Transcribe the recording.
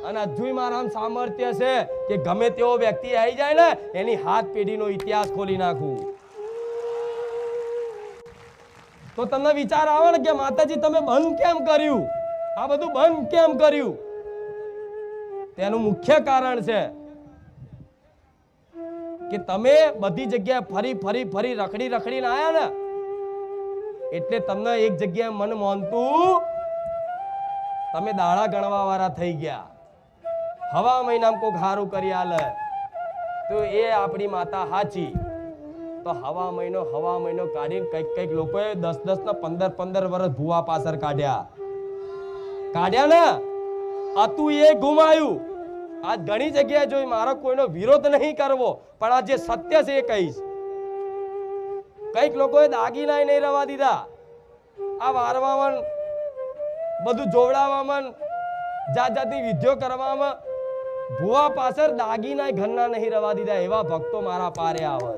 અને હજુય મારા સામર્થ્ય છે કે ગમે તેવો વ્યક્તિ આવી જાય ને એની હાથ પેઢીનો ઇતિહાસ ખોલી નાખું. તો તમને વિચાર આવે ને કે માતાજી તમે બંધ કેમ કર્યું, આ બધું બંધ કેમ કર્યું? તેનું મુખ્ય કારણ છે કે તમે બધી જગ્યાએ ફરી ફરી ફરી રખડીને આયા ને, એટલે તમને એક જગ્યાએ મન મોનતું તમે દાડા ગણવા વાળા થઈ ગયા. હવા મહિનામાં કોઈ હારું કરી આલે તો એ આપણી માતા હાચી. તો હવા મહિનો કાઢીને કઈક લોકોએ 10 ને 15 વર્ષ ભૂવા પાછળ કાઢ્યા ને, હતું એ ગુમાયું. આ ઘણી જગ્યાએ જોઈ, મારો કોઈનો વિરોધ નહીં કરવો, પણ આ જે સત્ય છે એ કહીશ. કઈક લોકોએ દાગીના નહીં રવા દીધા. આ વારવામાં બધું જોવડાવવામાં જાત જાતની વિધિઓ કરવામાં ભૂવા પાછળ દાગીના ઘરના નહીં રવા દીધા. એવા ભક્તો મારા પારે આવે.